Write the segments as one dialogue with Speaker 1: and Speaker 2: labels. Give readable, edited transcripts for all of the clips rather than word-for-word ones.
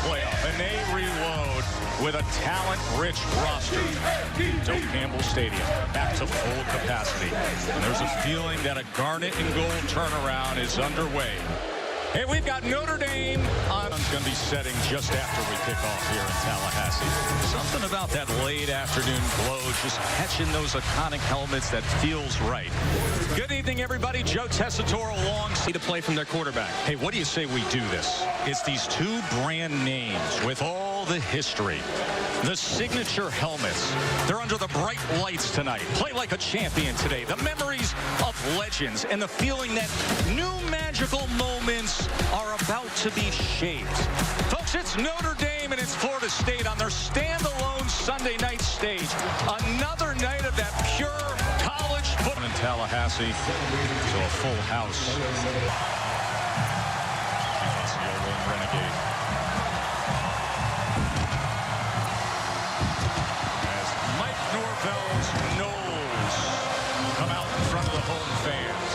Speaker 1: playoff, and they reload with a talent-rich roster. Doak Campbell Stadium back to full capacity. And there's a feeling that a garnet and gold turnaround is underway. Hey, we've got Notre Dame on. It's going to be setting just after we kick off here in Tallahassee. Something about that late afternoon glow, just catching those iconic helmets, that feels right. Good evening, everybody. Joe Tessitore along. See the play from their quarterback. Hey, what do you say we do this? It's these two brand names with all the history. The signature helmets. They're under the bright lights tonight. Play like a champion today. The memories of legends and the feeling that new magical moments are about to be shaped. Folks, it's Notre Dame and it's Florida State on their standalone Sunday night stage. Another night of that pure college football in Tallahassee. So a full house. Renegade. Norvell's Knowles come out in front of the home fans.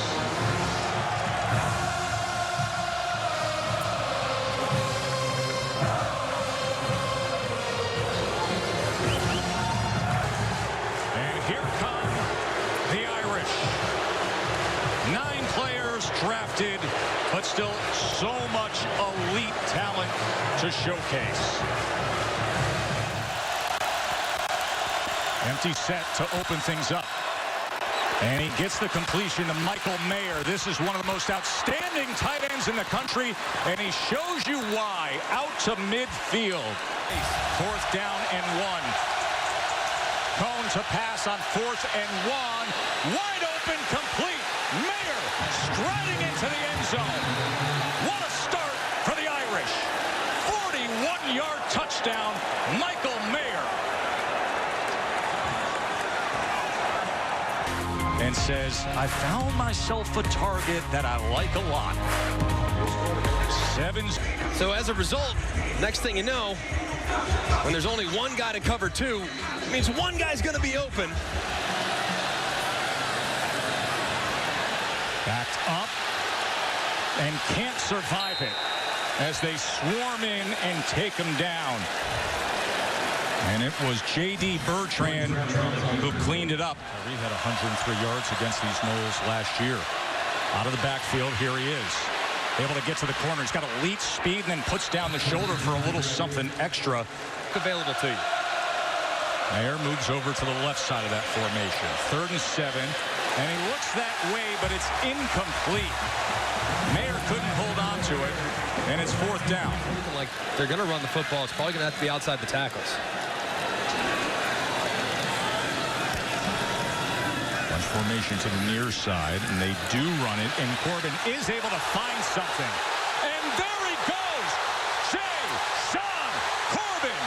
Speaker 1: And here come the Irish. 9 players drafted, but still so much elite talent to showcase. Empty set to open things up. And he gets the completion to Michael Mayer. This is one of the most outstanding tight ends in the country, and he shows you why. Out to midfield. 4th down and 1. Cone to pass on 4th and 1. Wide open, complete. Mayer striding into the end zone. What a start for the Irish. 41-yard touchdown, Michael Mayer. And says, I found myself a target that I like a lot. 7.
Speaker 2: So as a result, next thing you know, when there's only one guy to cover 2, it means one guy's going to be open.
Speaker 1: Backed up and can't survive it as they swarm in and take him down. And it was J.D. Bertrand who cleaned it up. He had 103 yards against these Knowles last year. Out of the backfield, here he is. Able to get to the corner. He's got elite speed and then puts down the shoulder for a little something extra.
Speaker 2: Available to you.
Speaker 1: Mayer moves over to the left side of that formation. 3rd and 7. And he looks that way, but it's incomplete. Mayer couldn't hold on to it. And it's 4th down.
Speaker 2: Like they're going to run the football. It's probably going to have to be outside the tackles.
Speaker 1: Bunch formation to the near side, and they do run it, and Corbin is able to find something. And there he goes! Sean Corbin!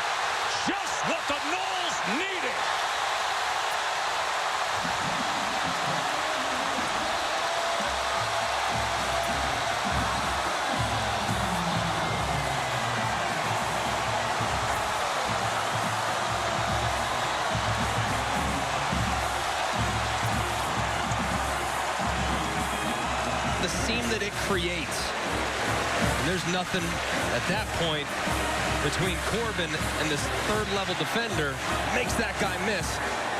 Speaker 1: Just what the Knowles needed!
Speaker 2: The seam that it creates. And there's nothing at that point between Corbin and this 3rd-level defender. Makes that guy miss,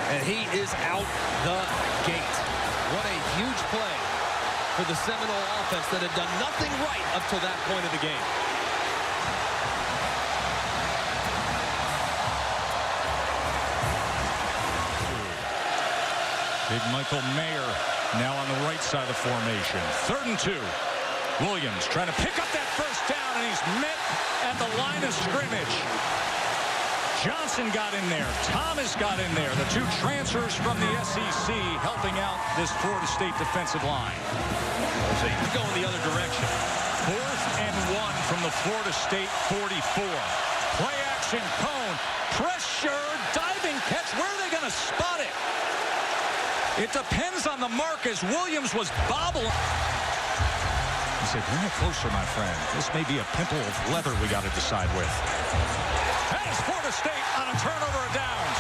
Speaker 2: and he is out the gate. What a huge play for the Seminole offense that had done nothing right up till that point of the game.
Speaker 1: Big Michael Mayer now on the right side of the formation. 3rd and 2. Williams trying to pick up that 1st down, and he's met at the line of scrimmage. Johnson got in there. Thomas got in there. The 2 transfers from the SEC helping out this Florida State defensive line.
Speaker 2: So you can go in the other direction.
Speaker 1: 4th and 1 from the Florida State 44. Play action, Cone. Pressure, diving catch. Where are they going to spot it? It depends on the mark as Williams was bobbling. He said, bring it closer, my friend. This may be a pimple of leather we got to decide with. That is Florida State on a turnover of downs.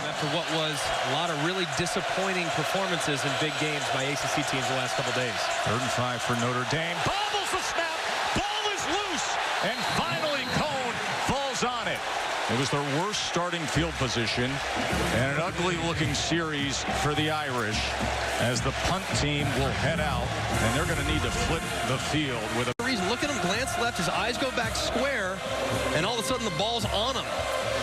Speaker 2: After what was a lot of really disappointing performances in big games by ACC teams the last couple days.
Speaker 1: 3rd and 5 for Notre Dame. Bobbles the snap. Ball is loose. And finally, Cone falls on it. It was their worst starting field position and an ugly-looking series for the Irish as the punt team will head out, and they're going to need to flip the field with a
Speaker 2: reason. Look at him glance left, his eyes go back square, and all of a sudden the ball's on him.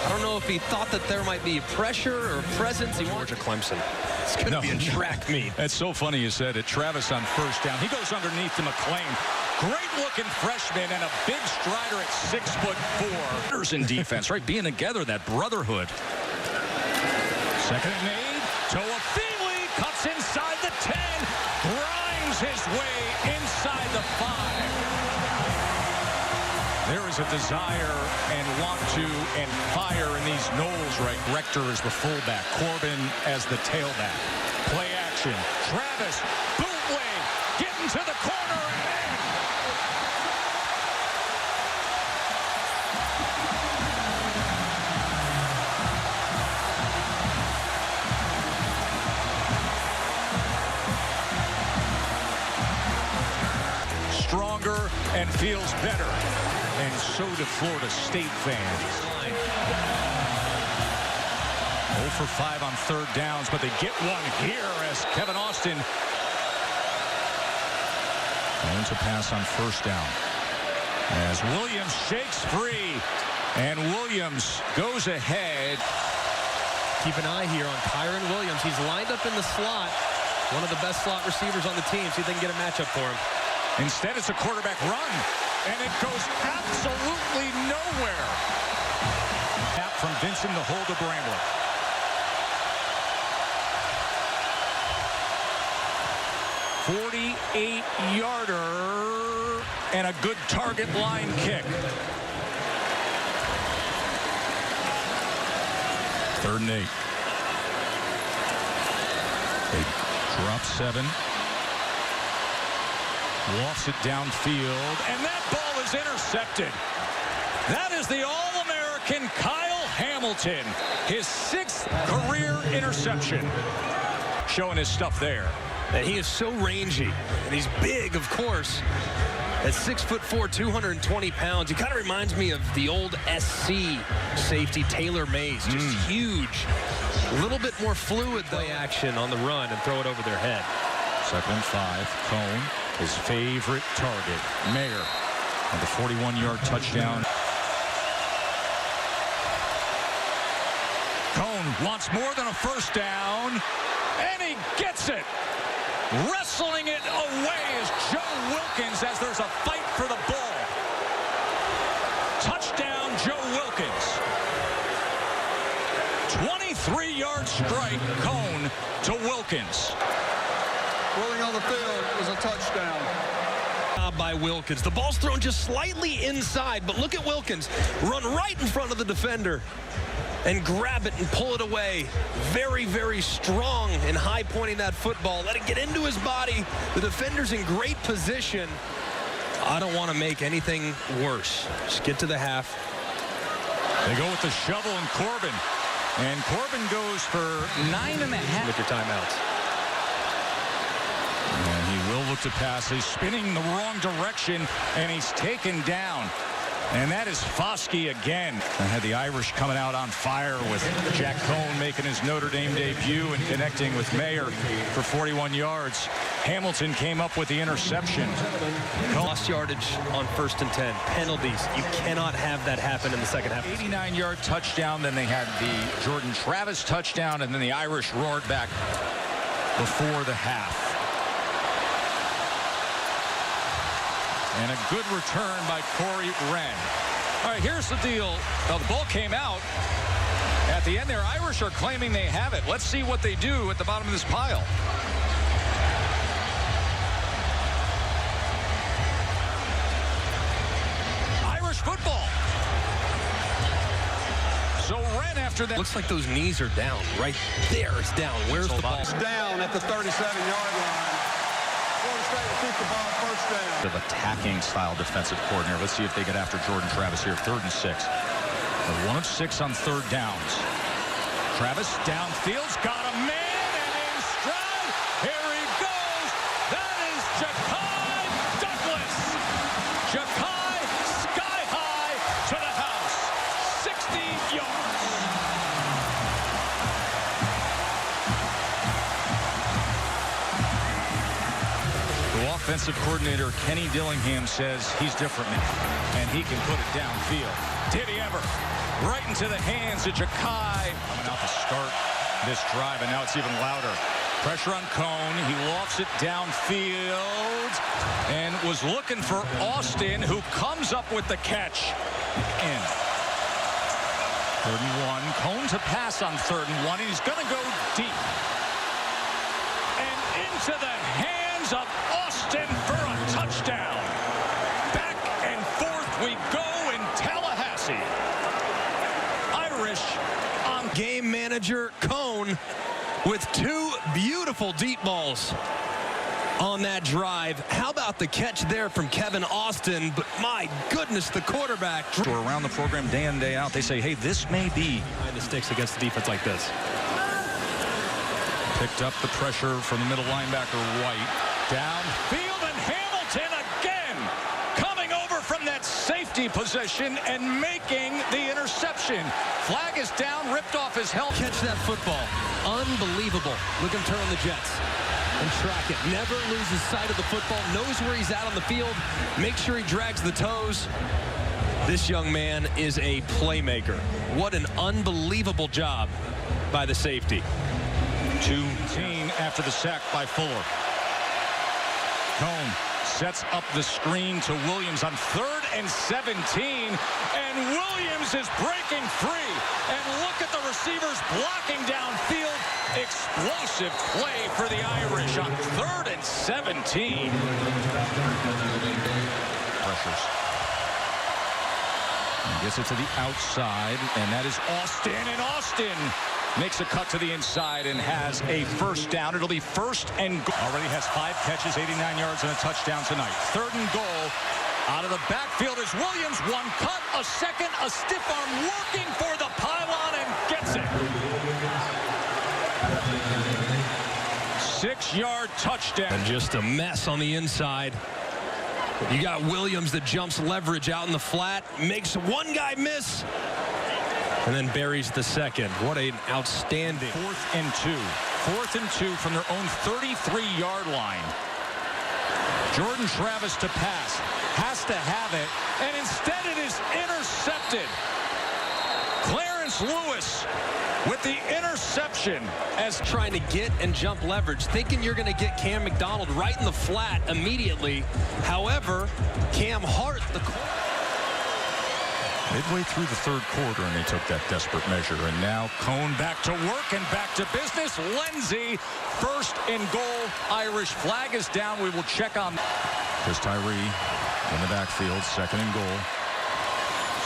Speaker 2: I don't know if he thought that there might be pressure or presence. Georgia Clemson. It's going to be a track meet.
Speaker 1: That's so funny you said it. Travis on 1st down. He goes underneath to McClain. Great-looking freshman and a big strider at 6'4". In defense, right? Being together, that brotherhood. 2nd and 8. Toa Feely cuts inside the 10. Grinds his way inside the 5. There is a desire and want to and fire in these Knowles, right? Rector is the fullback. Corbin as the tailback. Play action. Travis, bootleg, getting to the corner and in. Stronger and feels better. And so do Florida State fans. 0 for 5 on 3rd downs, but they get one here as Kevin Austin going to pass on 1st down. As Williams shakes free, and Williams goes ahead.
Speaker 2: Keep an eye here on Kyron Williams. He's lined up in the slot. One of the best slot receivers on the team. See if they can get a matchup for him.
Speaker 1: Instead, it's a quarterback run. And it goes absolutely nowhere. Tap from Vincent to hold to Bramlett. .48-yarder and a good target line kick. 3rd and 8. They drop 7. Lofts it downfield, and that ball is intercepted. That is the All-American Kyle Hamilton, his 6th career interception. Showing his stuff there.
Speaker 2: And he is so rangy, and he's big, of course. At 6'4", 220 pounds, he kind of reminds me of the old SC safety Taylor Mays. Just huge. A little bit more fluid play action on the run and throw it over their head.
Speaker 1: 2nd and 5, Cone. His favorite target, Mayer, on the 41-yard touchdown. Cone wants more than a 1st down, and he gets it. Wrestling it away is Joe Wilkins as there's a fight for the ball. Touchdown, Joe Wilkins. 23-yard strike, Cone to Wilkins.
Speaker 3: Rolling on the field is a touchdown.
Speaker 2: By Wilkins. The ball's thrown just slightly inside, but look at Wilkins run right in front of the defender and grab it and pull it away. Very, very strong and high pointing that football. Let it get into his body. The defender's in great position. I don't want to make anything worse. Just get to the half.
Speaker 1: They go with the shovel and Corbin. And Corbin goes for 9.5.
Speaker 2: With your timeouts.
Speaker 1: And he will look to pass. He's spinning the wrong direction, and he's taken down. And that is Foskey again. I had the Irish coming out on fire with Jack Cone making his Notre Dame debut and connecting with Mayer for 41 yards. Hamilton came up with the interception.
Speaker 2: Lost yardage on 1st and 10. Penalties. You cannot have that happen in the second half.
Speaker 1: 89-yard touchdown. Then they had the Jordan Travis touchdown, and then the Irish roared back before the half. And a good return by Corey Wren. All right, here's the deal. Now, the ball came out. At the end there, Irish are claiming they have it. Let's see what they do at the bottom of this pile. Irish football. So Wren after that.
Speaker 2: Looks like those knees are down. Right there, it's down. Where's the ball?
Speaker 3: It's down at the 37-yard line. Florida State will keep the ball 1st down.
Speaker 1: Of attacking style defensive coordinator. Let's see if they get after Jordan Travis here. 3rd and 6. They're 1 of 6 on 3rd downs. Travis downfield's got a man and in stride. Here he goes. That is Ja'Kai Douglas. Ja'Kai sky high to the house. 60 yards. The offensive coordinator, Kenny Dillingham, says he's different now, and he can put it downfield. Did he ever? Right into the hands of Ja'Kai. Coming out to start this drive, and now it's even louder. Pressure on Cone. He lofts it downfield and was looking for Austin, who comes up with the catch. In 3rd and 1. Cone to pass on 3rd and 1. And he's going to go deep. And into the hands of Austin for a touchdown. Back and forth we go in Tallahassee. Irish on
Speaker 2: Game manager Cone with 2 beautiful deep balls on that drive. How about the catch there from Kevin Austin? But my goodness, the quarterback.
Speaker 1: Around the program day in, day out, they say, hey, this may be
Speaker 2: Behind the sticks against the defense like this.
Speaker 1: picked up the pressure from the middle linebacker White. Downfield, and Hamilton again coming over from that safety position and making the interception. Flag is down, ripped off his helmet.
Speaker 2: Catch that football. Unbelievable. Look him turn the jets and track it. Never loses sight of the football. Knows where he's at on the field. Make sure he drags the toes. This young man is a playmaker. What an unbelievable job by the safety.
Speaker 1: 2-10 after the sack by Fuller. Cone sets up the screen to Williams on 3rd and 17, and Williams is breaking free. And look at the receivers blocking downfield. Explosive play for the Irish on 3rd and 17. Pressures. And gets it to the outside, and that is Austin, and Austin makes a cut to the inside and has a first down. It'll be 1st and goal. Already has 5 catches, 89 yards, and a touchdown tonight. 3rd and goal. Out of the backfield is Williams. 1 cut, a second, a stiff arm working for the pylon and gets it. 6-yard touchdown.
Speaker 2: And just a mess on the inside. You got Williams that jumps leverage out in the flat, makes one guy miss, and then buries the second. What an outstanding.
Speaker 1: 4th and 2. 4th and 2 from their own 33-yard line. Jordan Travis to pass. Has to have it. And instead it is intercepted. Clarence Lewis with the interception.
Speaker 2: As trying to get and jump leverage, thinking you're going to get Cam McDonald right in the flat immediately. However, Cam Hart, the
Speaker 1: midway through the 3rd quarter, and they took that desperate measure. And now Cone back to work and back to business. Lenzy, 1st and goal. Irish flag is down. We will check on. There's Tyree in the backfield, 2nd and goal.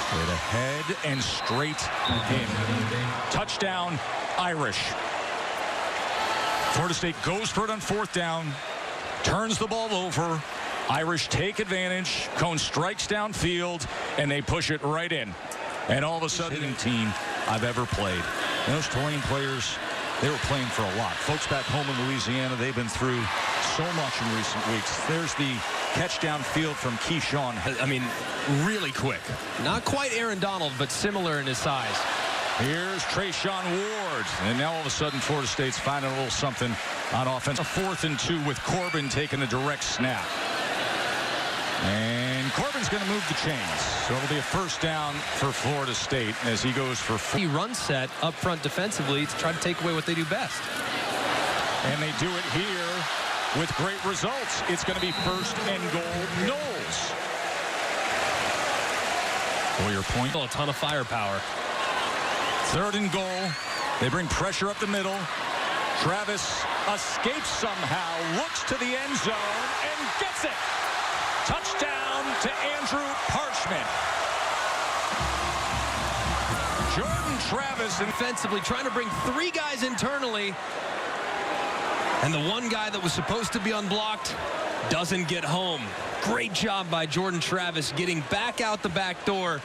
Speaker 1: Straight ahead and straight in. Touchdown, Irish. Florida State goes for it on 4th down. Turns the ball over. Irish take advantage. Cone strikes downfield, and they push it right in. And all of a sudden, team I've ever played. And those Tulane players, they were playing for a lot. Folks back home in Louisiana, they've been through so much in recent weeks. There's the catch downfield from Keyshawn.
Speaker 2: I mean, really quick. Not quite Aaron Donald, but similar in his size.
Speaker 1: Here's Trayshawn Ward. And now all of a sudden, Florida State's finding a little something on offense. A 4th and 2 with Corbin taking the direct snap. And Corbin's going to move the chains. So it'll be a 1st down for Florida State as he goes for 4.
Speaker 2: He run set up front defensively to try to take away what they do best.
Speaker 1: And they do it here with great results. It's going to be 1st and goal, Knowles. Boyer point.
Speaker 2: A ton of firepower.
Speaker 1: 3rd and goal. They bring pressure up the middle. Travis escapes somehow, looks to the end zone, and gets it. Touchdown to Andrew Parchment. Jordan Travis
Speaker 2: Defensively trying to bring 3 guys internally. And the one guy that was supposed to be unblocked doesn't get home. Great job by Jordan Travis getting back out the back door.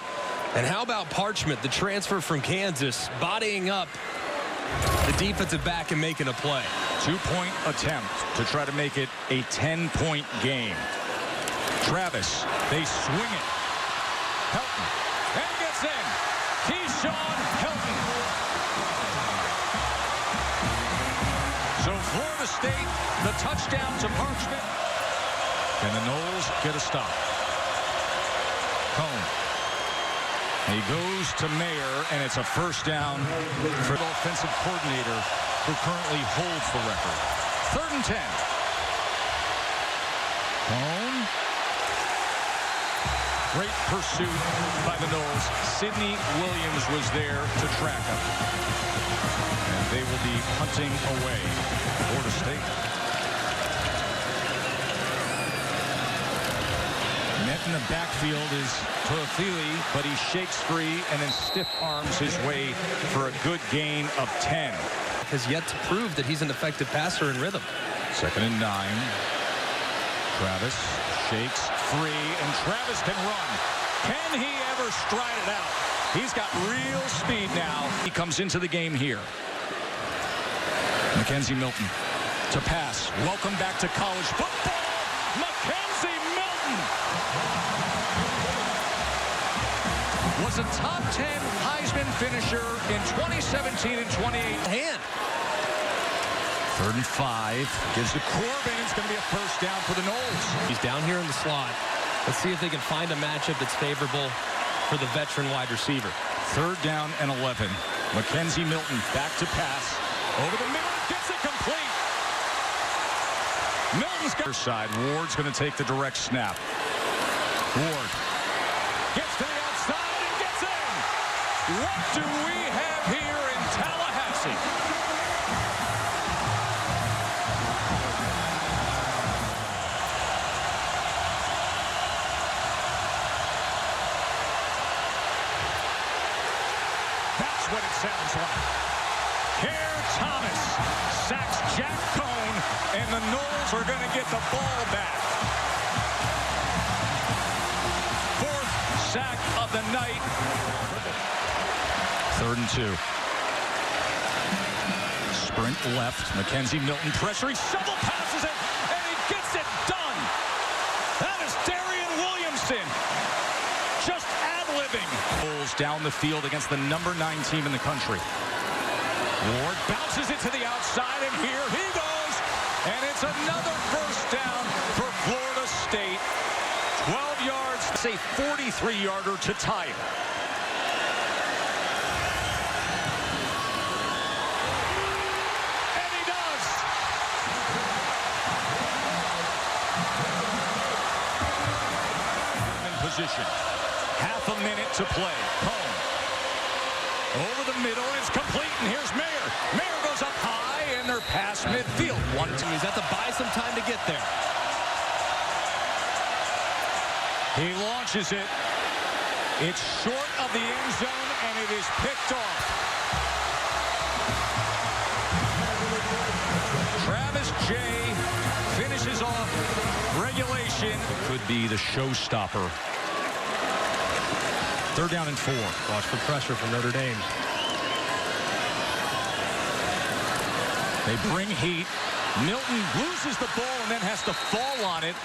Speaker 2: And how about Parchment, the transfer from Kansas, bodying up The defensive back and making a play.
Speaker 1: 2-point attempt to try to make it a 10-point game. Travis, they swing it. Helton, and gets in. Keyshawn Helton. So Florida State, the touchdown to Parchment. And the Noles get a stop. Cone. He goes to Mayer, and it's a first down for the offensive coordinator who currently holds the record. 3rd and 10. Cone. Great pursuit by the Noles. Sidney Williams was there to track him. And they will be hunting away. Florida State. Net in the backfield is Toafili, but he shakes free and then stiff arms his way for a good gain of 10.
Speaker 2: Has yet to prove that he's an effective passer in rhythm.
Speaker 1: 2nd and 9. Travis shakes free, and Travis can run. Can he ever stride it out? He's got real speed now. He comes into the game here. Mackenzie Milton to pass. Welcome back to college football. Mackenzie Milton was a top 10 Heisman finisher in 2017 and 2018.
Speaker 2: Hand.
Speaker 1: 3rd and 5. Gives to Corbin. It's going to be a first down for the Noles.
Speaker 2: He's down here in the slot. Let's see if they can find a matchup that's favorable for the veteran wide receiver.
Speaker 1: 3rd down and 11. Mackenzie Milton back to pass. Over the middle. Gets it complete. Milton's got side. Ward's going to take the direct snap. Ward gets to the outside and gets in. What do we have here in Tallahassee? That's what it sounds like. Here Thomas sacks Jack Cone, and the Noles are going to get the ball back. 4th sack of the night. 3rd and 2. Sprint left. Mackenzie Milton pressure. He shovel passes it, and he gets it done. That is Darian Williamson. Just ad-libbing. Pulls down the field against the number 9 team in the country. Ward bounces it to the outside, and here he goes. And it's another first down for Florida State. 12 yards. It's a 43-yarder to tie it. And he does. In position. Half a minute to play. Cone. Over the middle, and it's complete, and here's Mayer. Mayer goes up high, and they're past midfield.
Speaker 2: He's got to buy some time to get there.
Speaker 1: He launches it. It's short of the end zone, and it is picked off. Travis Jay finishes off regulation. Could be the showstopper. 3rd down and 4.
Speaker 2: Watch for pressure from Notre Dame.
Speaker 1: They bring heat. Milton loses the ball and then has to fall on it,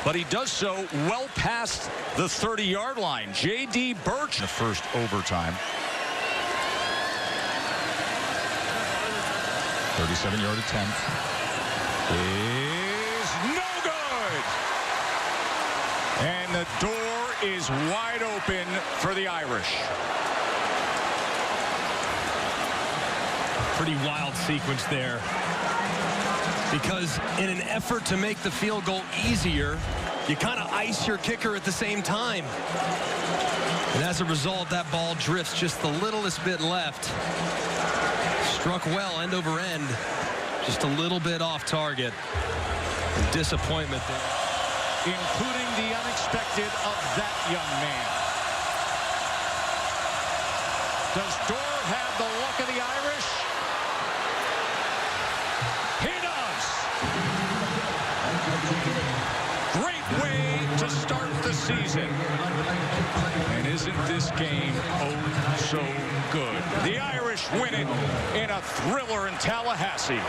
Speaker 1: but he does so well past the 30-yard line. J.D. Birch in the first overtime. 37-yard attempt is no good. And the door is wide open for the Irish.
Speaker 2: Pretty wild sequence there. Because in an effort to make the field goal easier, you kind of ice your kicker at the same time. And as a result, that ball drifts just the littlest bit left. Struck well end over end. Just a little bit off target. Disappointment there.
Speaker 1: Including the unexpected of that young man. Does Dorr have the luck of the Irish? He does. Great way to start the season. And isn't this game oh so good? The Irish win it in a thriller in Tallahassee.